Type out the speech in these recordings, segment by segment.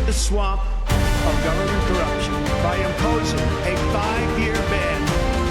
the swamp of government corruption by imposing a 5-year ban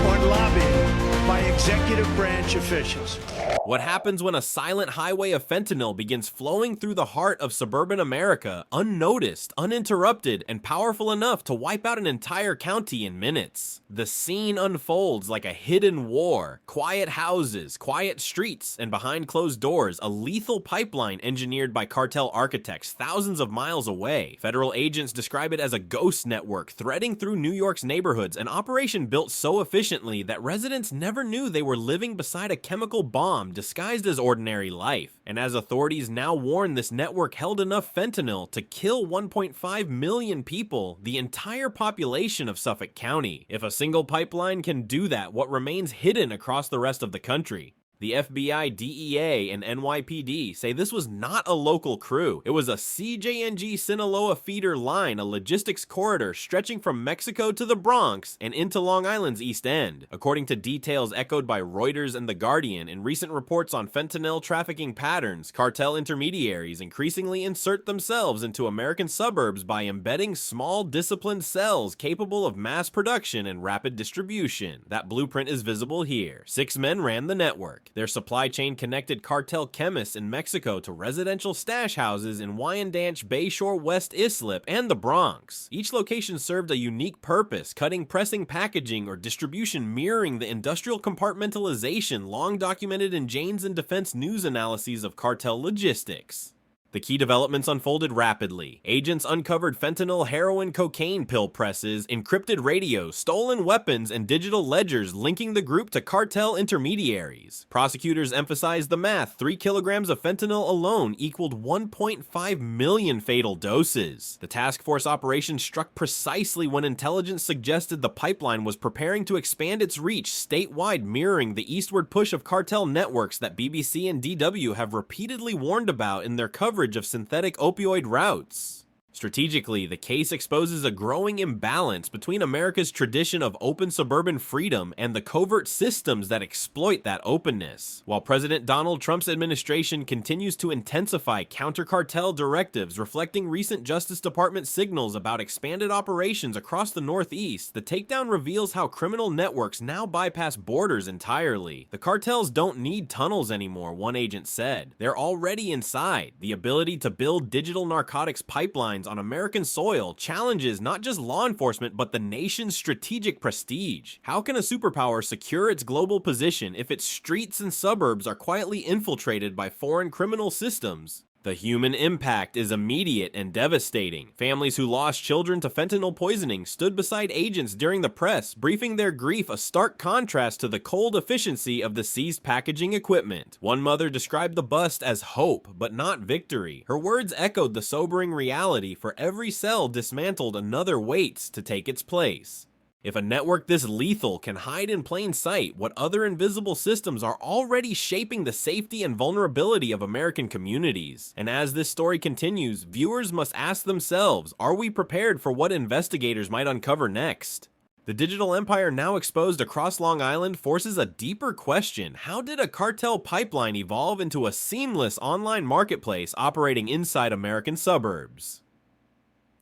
on lobbying by executive branch officials. What happens when a silent highway of fentanyl begins flowing through the heart of suburban America, unnoticed, uninterrupted, and powerful enough to wipe out an entire county in minutes? The scene unfolds like a hidden war. Quiet houses, quiet streets, and behind closed doors, a lethal pipeline engineered by cartel architects thousands of miles away. Federal agents describe it as a ghost network threading through New York's neighborhoods, an operation built so efficiently that residents never knew they were living beside a chemical bomb disguised as ordinary life. And as authorities now warn this network held enough fentanyl to kill 1.5 million people, the entire population of Suffolk County. If a single pipeline can do that, what remains hidden across the rest of the country? The FBI, DEA, and NYPD say this was not a local crew. It was a CJNG Sinaloa feeder line, a logistics corridor stretching from Mexico to the Bronx and into Long Island's East End. According to details echoed by Reuters and The Guardian, in recent reports on fentanyl trafficking patterns, cartel intermediaries increasingly insert themselves into American suburbs by embedding small, disciplined cells capable of mass production and rapid distribution. That blueprint is visible here. 6 men ran the network. Their supply chain connected cartel chemists in Mexico to residential stash houses in Wyandanch, Bayshore, West Islip, and the Bronx. Each location served a unique purpose, cutting, pressing, packaging, or distribution mirroring the industrial compartmentalization long documented in Jane's and Defense news analyses of cartel logistics. The key developments unfolded rapidly. Agents uncovered fentanyl, heroin, cocaine pill presses, encrypted radios, stolen weapons, and digital ledgers linking the group to cartel intermediaries. Prosecutors emphasized the math. 3 kilograms of fentanyl alone equaled 1.5 million fatal doses. The task force operation struck precisely when intelligence suggested the pipeline was preparing to expand its reach statewide, mirroring the eastward push of cartel networks that BBC and DW have repeatedly warned about in their coverage of synthetic opioid routes. Strategically, the case exposes a growing imbalance between America's tradition of open suburban freedom and the covert systems that exploit that openness. While President Donald Trump's administration continues to intensify counter-cartel directives reflecting recent Justice Department signals about expanded operations across the Northeast, the takedown reveals how criminal networks now bypass borders entirely. The cartels don't need tunnels anymore, one agent said. They're already inside. The ability to build digital narcotics pipelines on American soil challenges not just law enforcement but the nation's strategic prestige. How can a superpower secure its global position if its streets and suburbs are quietly infiltrated by foreign criminal systems? The human impact is immediate and devastating. Families who lost children to fentanyl poisoning stood beside agents during the press, briefing their grief, a stark contrast to the cold efficiency of the seized packaging equipment. One mother described the bust as hope, but not victory. Her words echoed the sobering reality: for every cell dismantled, another waits to take its place. If a network this lethal can hide in plain sight, what other invisible systems are already shaping the safety and vulnerability of American communities? And as this story continues, viewers must ask themselves, are we prepared for what investigators might uncover next? The digital empire now exposed across Long Island forces a deeper question. How did a cartel pipeline evolve into a seamless online marketplace operating inside American suburbs?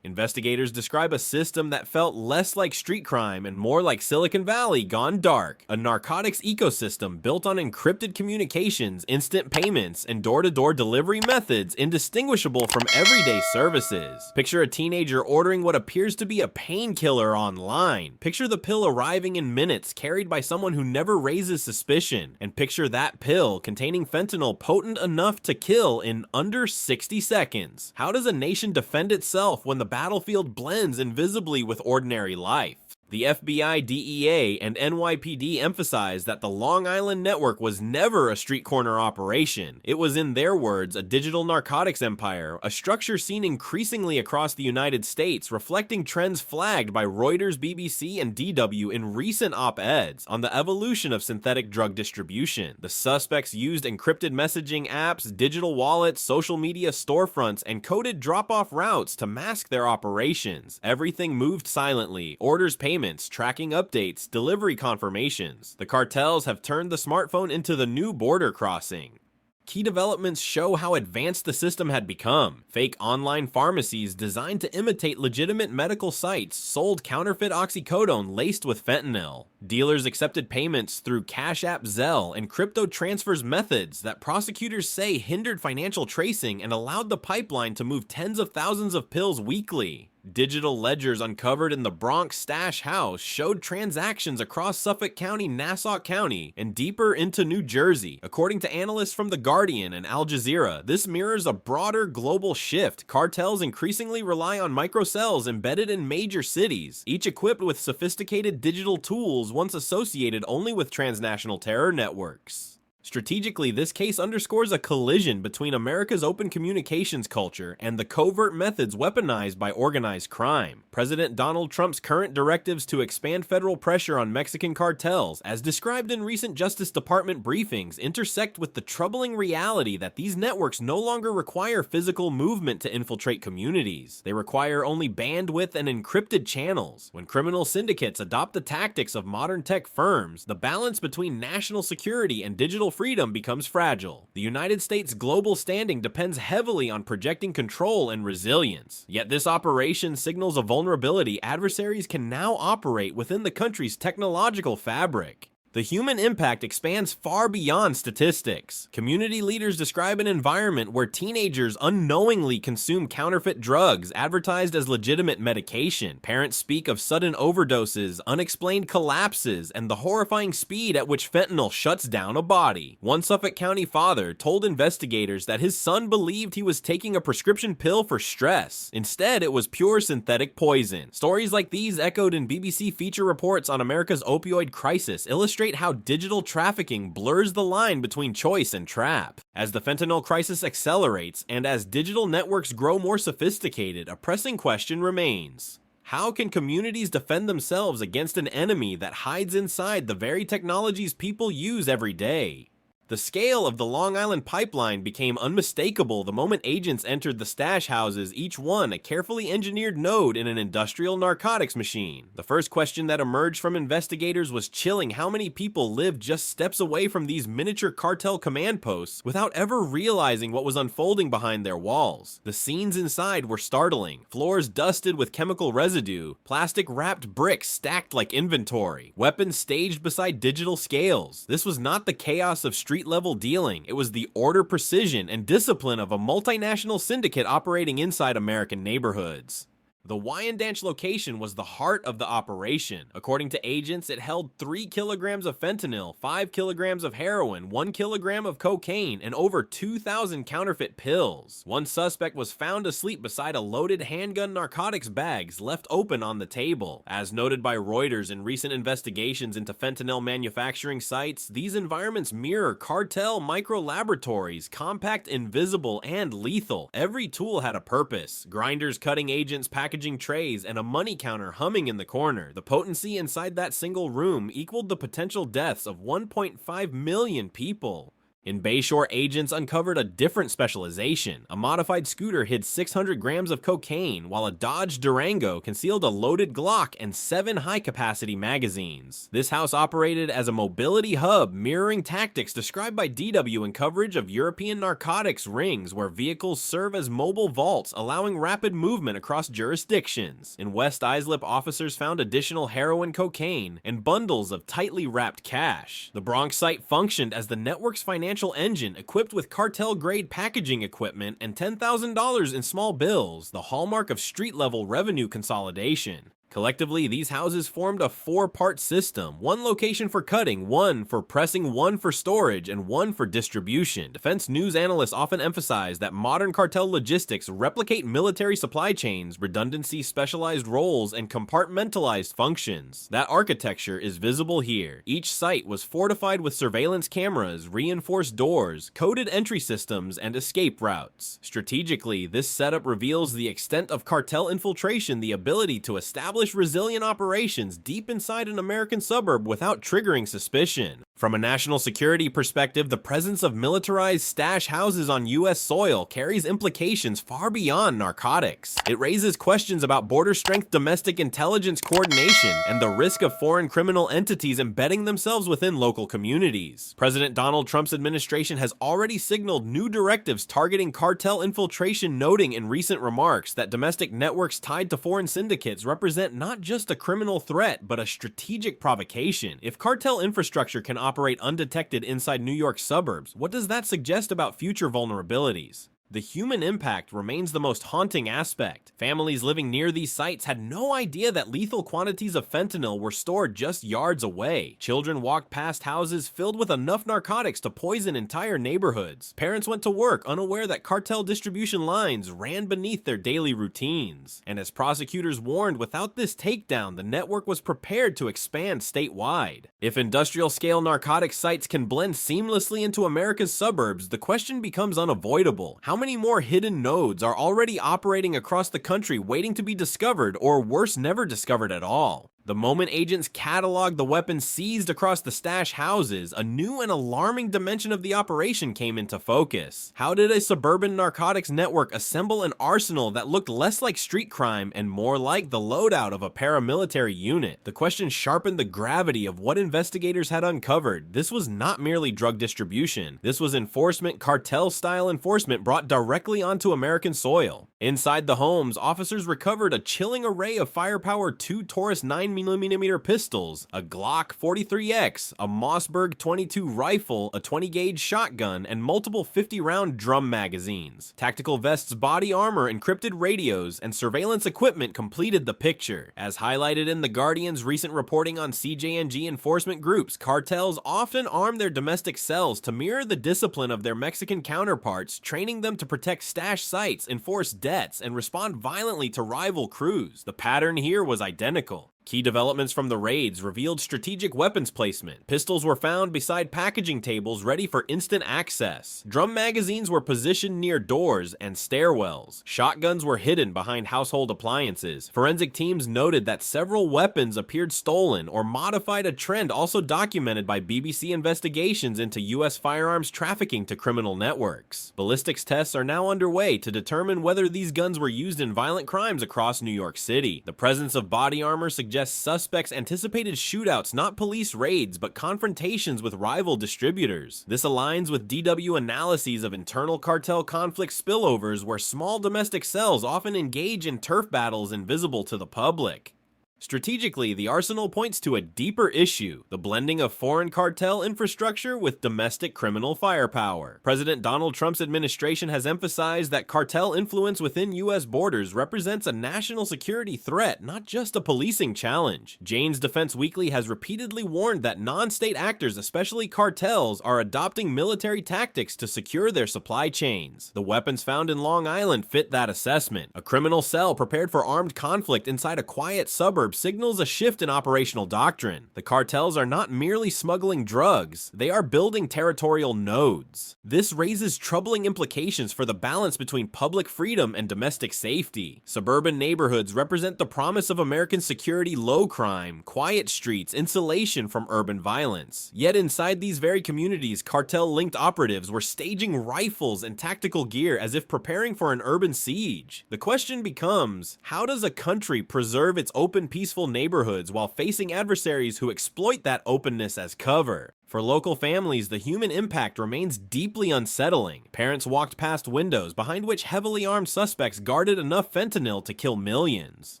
Investigators describe a system that felt less like street crime and more like Silicon Valley gone dark, a narcotics ecosystem built on encrypted communications, instant payments, and door-to-door delivery methods indistinguishable from everyday services. Picture a teenager ordering what appears to be a painkiller online. Picture the pill arriving in minutes, carried by someone who never raises suspicion. And picture that pill containing fentanyl potent enough to kill in under 60 seconds. How does a nation defend itself when the battlefield blends invisibly with ordinary life? The FBI, DEA, and NYPD emphasize that the Long Island network was never a street corner operation. It was, in their words, a digital narcotics empire, a structure seen increasingly across the United States, reflecting trends flagged by Reuters, BBC, and DW in recent op-eds on the evolution of synthetic drug distribution. The suspects used encrypted messaging apps, digital wallets, social media storefronts, and coded drop-off routes to mask their operations. Everything moved silently, orders, payments, tracking updates, delivery confirmations. The cartels have turned the smartphone into the new border crossing. Key developments show how advanced the system had become. Fake online pharmacies designed to imitate legitimate medical sites sold counterfeit oxycodone laced with fentanyl. Dealers accepted payments through Cash App, Zelle, and crypto transfers methods that prosecutors say hindered financial tracing and allowed the pipeline to move tens of thousands of pills weekly. Digital ledgers uncovered in the Bronx stash house showed transactions across Suffolk County, Nassau County, and deeper into New Jersey. According to analysts from The Guardian and Al Jazeera, this mirrors a broader global shift. Cartels increasingly rely on microcells embedded in major cities, each equipped with sophisticated digital tools once associated only with transnational terror networks. Strategically, this case underscores a collision between America's open communications culture and the covert methods weaponized by organized crime. President Donald Trump's current directives to expand federal pressure on Mexican cartels, as described in recent Justice Department briefings, intersect with the troubling reality that these networks no longer require physical movement to infiltrate communities. They require only bandwidth and encrypted channels. When criminal syndicates adopt the tactics of modern tech firms, the balance between national security and digital freedom becomes fragile. The United States' global standing depends heavily on projecting control and resilience. Yet this operation signals a vulnerability adversaries can now operate within the country's technological fabric. The human impact expands far beyond statistics. Community leaders describe an environment where teenagers unknowingly consume counterfeit drugs advertised as legitimate medication. Parents speak of sudden overdoses, unexplained collapses, and the horrifying speed at which fentanyl shuts down a body. One Suffolk County father told investigators that his son believed he was taking a prescription pill for stress. Instead, it was pure synthetic poison. Stories like these, echoed in BBC feature reports on America's opioid crisis, illustrate how digital trafficking blurs the line between choice and trap. As the fentanyl crisis accelerates, and as digital networks grow more sophisticated, a pressing question remains. How can communities defend themselves against an enemy that hides inside the very technologies people use every day? The scale of the Long Island pipeline became unmistakable the moment agents entered the stash houses, each one a carefully engineered node in an industrial narcotics machine. The first question that emerged from investigators was chilling: how many people lived just steps away from these miniature cartel command posts without ever realizing what was unfolding behind their walls? The scenes inside were startling. Floors dusted with chemical residue, plastic-wrapped bricks stacked like inventory, weapons staged beside digital scales. This was not the chaos of street-level dealing. It was the order, precision, and discipline of a multinational syndicate operating inside American neighborhoods. The Wyandanch location was the heart of the operation. According to agents, it held 3 kilograms of fentanyl, 5 kilograms of heroin, 1 kilogram of cocaine, and over 2,000 counterfeit pills. One suspect was found asleep beside a loaded handgun narcotics bags left open on the table. As noted by Reuters in recent investigations into fentanyl manufacturing sites, these environments mirror cartel micro-laboratories, compact, invisible, and lethal. Every tool had a purpose. Grinders cutting agents, packaging trays, and a money counter humming in the corner. The potency inside that single room equaled the potential deaths of 1.5 million people. In Bayshore, agents uncovered a different specialization. A modified scooter hid 600 grams of cocaine, while a Dodge Durango concealed a loaded Glock and 7 high-capacity magazines. This house operated as a mobility hub, mirroring tactics described by DW in coverage of European narcotics rings, where vehicles serve as mobile vaults, allowing rapid movement across jurisdictions. In West Islip, officers found additional heroin, cocaine, and bundles of tightly wrapped cash. The Bronx site functioned as the network's financial engine, equipped with cartel-grade packaging equipment and $10,000 in small bills, the hallmark of street-level revenue consolidation. Collectively, these houses formed a 4-part system: 1 location for cutting, 1 for pressing, 1 for storage, and 1 for distribution. Defense news analysts often emphasize that modern cartel logistics replicate military supply chains, redundancy, specialized roles, and compartmentalized functions. That architecture is visible here. Each site was fortified with surveillance cameras, reinforced doors, coded entry systems, and escape routes. Strategically, this setup reveals the extent of cartel infiltration, the ability to establish establish resilient operations deep inside an American suburb without triggering suspicion. From a national security perspective, the presence of militarized stash houses on U.S. soil carries implications far beyond narcotics. It raises questions about border-strength domestic intelligence coordination and the risk of foreign criminal entities embedding themselves within local communities. President Donald Trump's administration has already signaled new directives targeting cartel infiltration, noting in recent remarks that domestic networks tied to foreign syndicates represent not just a criminal threat, but a strategic provocation. If cartel infrastructure can operate undetected inside New York suburbs, what does that suggest about future vulnerabilities? The human impact remains the most haunting aspect. Families living near these sites had no idea that lethal quantities of fentanyl were stored just yards away. Children walked past houses filled with enough narcotics to poison entire neighborhoods. Parents went to work unaware that cartel distribution lines ran beneath their daily routines. And as prosecutors warned, without this takedown, the network was prepared to expand statewide. If industrial-scale narcotics sites can blend seamlessly into America's suburbs, the question becomes unavoidable. How many more hidden nodes are already operating across the country waiting to be discovered, or worse, never discovered at all? The moment agents cataloged the weapons seized across the stash houses, a new and alarming dimension of the operation came into focus. How did a suburban narcotics network assemble an arsenal that looked less like street crime and more like the loadout of a paramilitary unit? The question sharpened the gravity of what investigators had uncovered. This was not merely drug distribution. This was enforcement, cartel-style enforcement brought directly onto American soil. Inside the homes, officers recovered a chilling array of firepower 2 Taurus 9mm pistols, a Glock 43X, a Mossberg 22 rifle, a 20-gauge shotgun, and multiple 50-round drum magazines. Tactical vests, body armor, encrypted radios, and surveillance equipment completed the picture. As highlighted in The Guardian's recent reporting on CJNG enforcement groups, cartels often arm their domestic cells to mirror the discipline of their Mexican counterparts, training them to protect stash sites, enforce debts, and respond violently to rival crews. The pattern here was identical. Key developments from the raids revealed strategic weapons placement. Pistols were found beside packaging tables ready for instant access. Drum magazines were positioned near doors and stairwells. Shotguns were hidden behind household appliances. Forensic teams noted that several weapons appeared stolen or modified, a trend also documented by BBC investigations into U.S. firearms trafficking to criminal networks. Ballistics tests are now underway to determine whether these guns were used in violent crimes across New York City. The presence of body armor suggests suspects anticipated shootouts, not police raids, but confrontations with rival distributors. This aligns with DW analyses of internal cartel conflict spillovers, where small domestic cells often engage in turf battles invisible to the public. Strategically, the arsenal points to a deeper issue: the blending of foreign cartel infrastructure with domestic criminal firepower. President Donald Trump's administration has emphasized that cartel influence within U.S. borders represents a national security threat, not just a policing challenge. Jane's Defense Weekly has repeatedly warned that non-state actors, especially cartels, are adopting military tactics to secure their supply chains. The weapons found in Long Island fit that assessment. A criminal cell prepared for armed conflict inside a quiet suburb signals a shift in operational doctrine. The cartels are not merely smuggling drugs, they are building territorial nodes. This raises troubling implications for the balance between public freedom and domestic safety. Suburban neighborhoods represent the promise of American security: low crime, quiet streets, insulation from urban violence. Yet inside these very communities, cartel-linked operatives were staging rifles and tactical gear as if preparing for an urban siege. The question becomes, how does a country preserve its open, peaceful neighborhoods while facing adversaries who exploit that openness as cover? For local families, the human impact remains deeply unsettling. Parents walked past windows behind which heavily armed suspects guarded enough fentanyl to kill millions.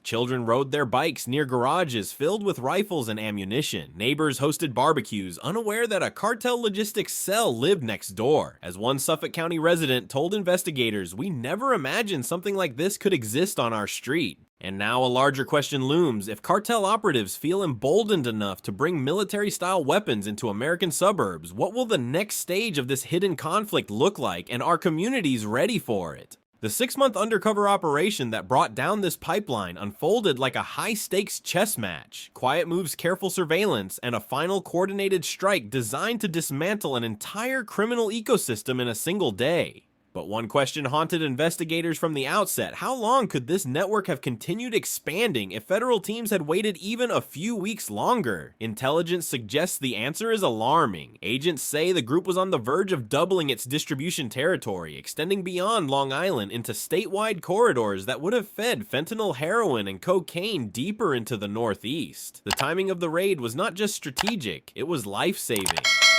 Children rode their bikes near garages filled with rifles and ammunition. Neighbors hosted barbecues, unaware that a cartel logistics cell lived next door. As one Suffolk County resident told investigators, "We never imagined something like this could exist on our street." And now a larger question looms: if cartel operatives feel emboldened enough to bring military-style weapons into American suburbs, what will the next stage of this hidden conflict look like, and are communities ready for it? The 6-month undercover operation that brought down this pipeline unfolded like a high-stakes chess match. Quiet moves, careful surveillance, and a final coordinated strike designed to dismantle an entire criminal ecosystem in a single day. But one question haunted investigators from the outset: how long could this network have continued expanding if federal teams had waited even a few weeks longer? Intelligence suggests the answer is alarming. Agents say the group was on the verge of doubling its distribution territory, extending beyond Long Island into statewide corridors that would have fed fentanyl, heroin, and cocaine deeper into the Northeast. The timing of the raid was not just strategic, it was life-saving.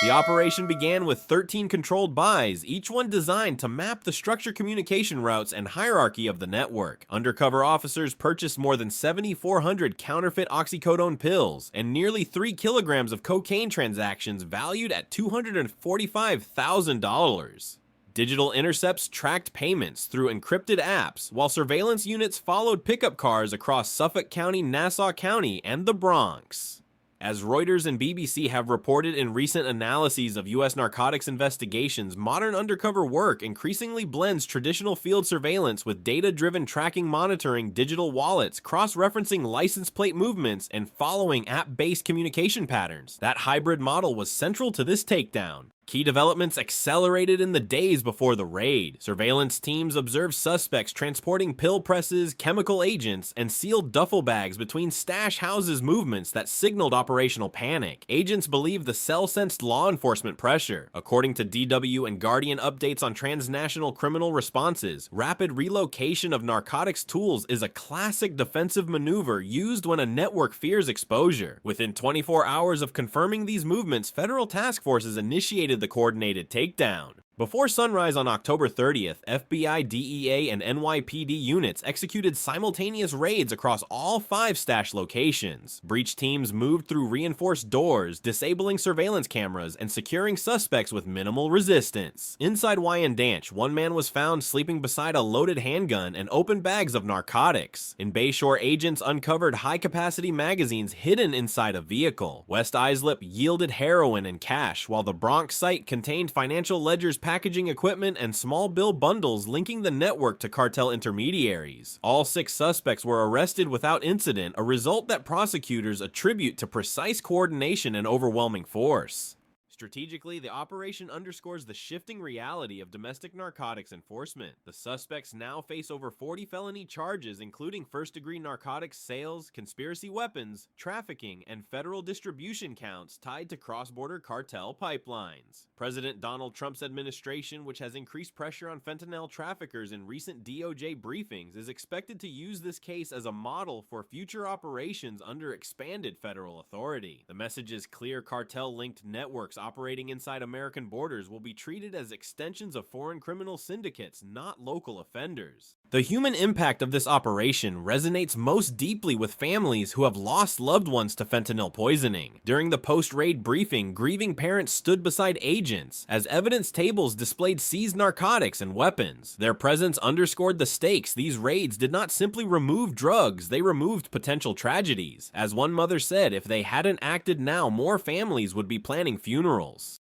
The operation began with 13 controlled buys, each one designed to map the structured communication routes and hierarchy of the network. Undercover officers purchased more than 7,400 counterfeit oxycodone pills and nearly 3 kilograms of cocaine transactions valued at $245,000. Digital intercepts tracked payments through encrypted apps, while surveillance units followed pickup cars across Suffolk County, Nassau County, and the Bronx. As Reuters and BBC have reported in recent analyses of U.S. narcotics investigations, modern undercover work increasingly blends traditional field surveillance with data-driven tracking, monitoring digital wallets, cross-referencing license plate movements, and following app-based communication patterns. That hybrid model was central to this takedown. Key developments accelerated in the days before the raid. Surveillance teams observed suspects transporting pill presses, chemical agents, and sealed duffel bags between stash houses, movements that signaled operational panic. Agents believed the cell sensed law enforcement pressure. According to DW and Guardian updates on transnational criminal responses, rapid relocation of narcotics tools is a classic defensive maneuver used when a network fears exposure. Within 24 hours of confirming these movements, federal task forces initiated the coordinated takedown. Before sunrise on October 30th, FBI, DEA, and NYPD units executed simultaneous raids across all 5 stash locations. Breach teams moved through reinforced doors, disabling surveillance cameras and securing suspects with minimal resistance. Inside Wyandanch, one man was found sleeping beside a loaded handgun and open bags of narcotics. In Bayshore, agents uncovered high-capacity magazines hidden inside a vehicle. West Islip yielded heroin and cash, while the Bronx site contained financial ledgers, packaging equipment, and small bill bundles linking the network to cartel intermediaries. All 6 suspects were arrested without incident, a result that prosecutors attribute to precise coordination and overwhelming force. Strategically, the operation underscores the shifting reality of domestic narcotics enforcement. The suspects now face over 40 felony charges, including first-degree narcotics sales, conspiracy weapons, trafficking, and federal distribution counts tied to cross-border cartel pipelines. President Donald Trump's administration, which has increased pressure on fentanyl traffickers in recent DOJ briefings, is expected to use this case as a model for future operations under expanded federal authority. The message is clear: cartel-linked networks operating inside American borders will be treated as extensions of foreign criminal syndicates, not local offenders. The human impact of this operation resonates most deeply with families who have lost loved ones to fentanyl poisoning. During the post-raid briefing, grieving parents stood beside agents as evidence tables displayed seized narcotics and weapons. Their presence underscored the stakes. These raids did not simply remove drugs, they removed potential tragedies. As one mother said, if they hadn't acted now, more families would be planning funerals.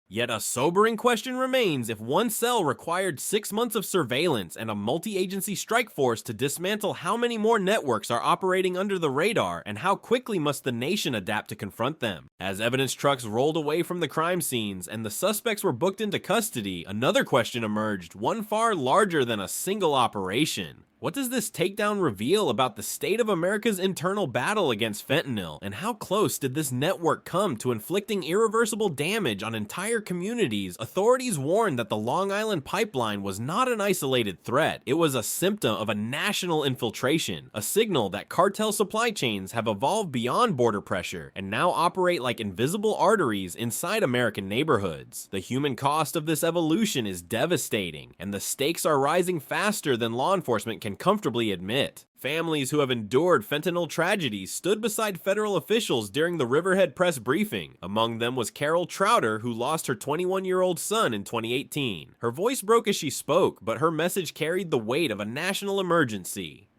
Yet a sobering question remains: if one cell required 6 months of surveillance and a multi-agency strike force to dismantle, how many more networks are operating under the radar, and how quickly must the nation adapt to confront them? As evidence trucks rolled away from the crime scenes and the suspects were booked into custody, another question emerged, one far larger than a single operation. What does this takedown reveal about the state of America's internal battle against fentanyl, and how close did this network come to inflicting irreversible damage on entire communities? Authorities warned that the Long Island pipeline was not an isolated threat. It was a symptom of a national infiltration, a signal that cartel supply chains have evolved beyond border pressure and now operate like invisible arteries inside American neighborhoods. The human cost of this evolution is devastating, and the stakes are rising faster than law enforcement can comfortably admit. Families who have endured fentanyl tragedies stood beside federal officials during the Riverhead press briefing. Among them was Carol Trouter, who lost her 21-year-old son in 2018. Her voice broke as she spoke, but her message carried the weight of a national emergency.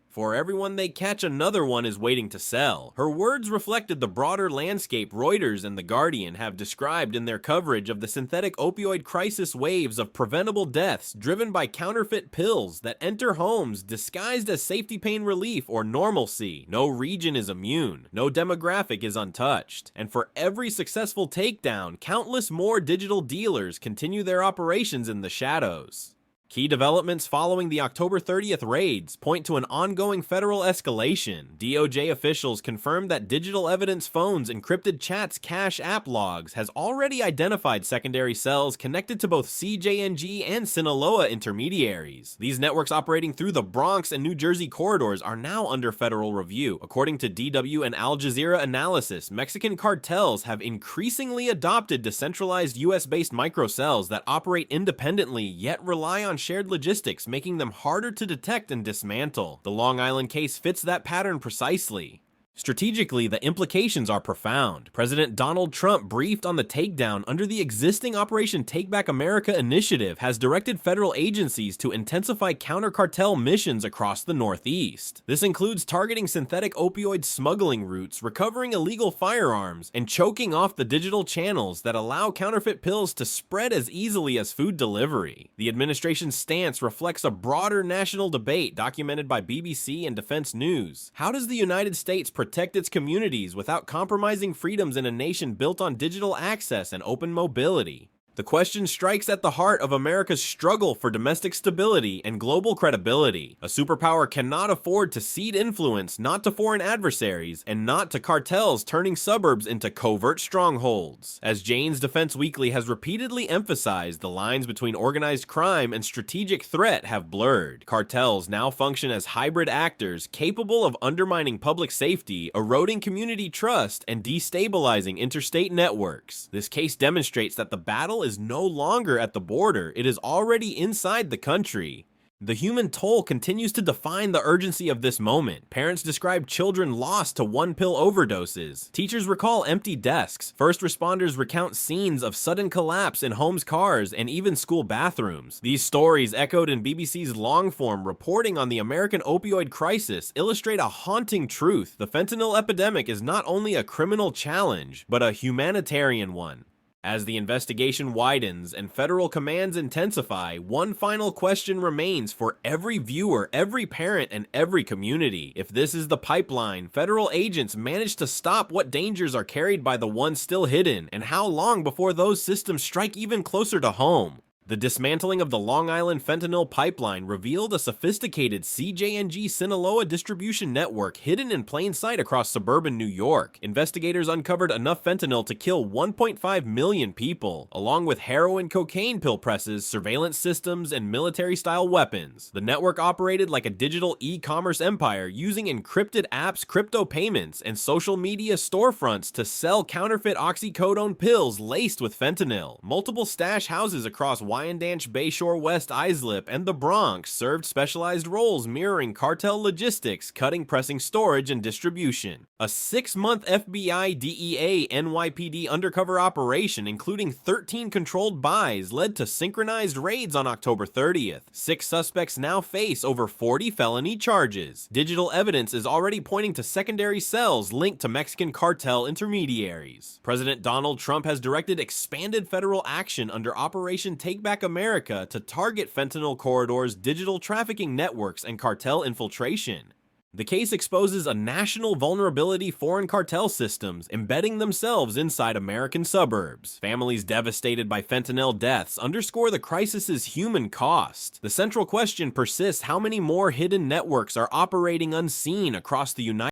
For everyone they catch, another one is waiting to sell. Her words reflected the broader landscape Reuters and The Guardian have described in their coverage of the synthetic opioid crisis, waves of preventable deaths driven by counterfeit pills that enter homes disguised as safety pain relief or normalcy. No region is immune. No demographic is untouched. And for every successful takedown, countless more digital dealers continue their operations in the shadows. Key developments following the October 30th raids point to an ongoing federal escalation. DOJ officials confirmed that Digital Evidence Phone's encrypted chats cache app logs has already identified secondary cells connected to both CJNG and Sinaloa intermediaries. These networks operating through the Bronx and New Jersey corridors are now under federal review. According to DW and Al Jazeera analysis, Mexican cartels have increasingly adopted decentralized US-based microcells that operate independently yet rely on shared logistics, making them harder to detect and dismantle. The Long Island case fits that pattern precisely. Strategically, the implications are profound. President Donald Trump, briefed on the takedown under the existing Operation Take Back America initiative, has directed federal agencies to intensify counter-cartel missions across the Northeast. This includes targeting synthetic opioid smuggling routes, recovering illegal firearms, and choking off the digital channels that allow counterfeit pills to spread as easily as food delivery. The administration's stance reflects a broader national debate documented by BBC and Defense News. How does the United States protect its communities without compromising freedoms in a nation built on digital access and open mobility? The question strikes at the heart of America's struggle for domestic stability and global credibility. A superpower cannot afford to cede influence not to foreign adversaries and not to cartels turning suburbs into covert strongholds. As Jane's Defense Weekly has repeatedly emphasized, the lines between organized crime and strategic threat have blurred. Cartels now function as hybrid actors capable of undermining public safety, eroding community trust, and destabilizing interstate networks. This case demonstrates that the battle is no longer at the border, it is already inside the country. The human toll continues to define the urgency of this moment. Parents describe children lost to one-pill overdoses. Teachers recall empty desks. First responders recount scenes of sudden collapse in homes' cars and even school bathrooms. These stories, echoed in BBC's long-form reporting on the American opioid crisis, illustrate a haunting truth. The fentanyl epidemic is not only a criminal challenge, but a humanitarian one. As the investigation widens and federal commands intensify, one final question remains for every viewer, every parent, and every community. If this is the pipeline, federal agents manage to stop what dangers are carried by the ones still hidden, and how long before those systems strike even closer to home? The dismantling of the Long Island fentanyl pipeline revealed a sophisticated CJNG Sinaloa distribution network hidden in plain sight across suburban New York. Investigators uncovered enough fentanyl to kill 1.5 million people, along with heroin cocaine pill presses, surveillance systems, and military-style weapons. The network operated like a digital e-commerce empire, using encrypted apps, crypto payments, and social media storefronts to sell counterfeit oxycodone pills laced with fentanyl. Multiple stash houses across Wyandanch, Bayshore, West Islip, and the Bronx served specialized roles mirroring cartel logistics, cutting, pressing, storage, and distribution. A 6-month FBI, DEA, NYPD undercover operation, including 13 controlled buys, led to synchronized raids on October 30th. 6 suspects now face over 40 felony charges. Digital evidence is already pointing to secondary cells linked to Mexican cartel intermediaries. President Donald Trump has directed expanded federal action under Operation Take Back America to target fentanyl corridors, digital trafficking networks, and cartel infiltration. The case exposes a national vulnerability foreign cartel systems embedding themselves inside American suburbs. Families devastated by fentanyl deaths underscore the crisis's human cost. The central question persists: how many more hidden networks are operating unseen across the United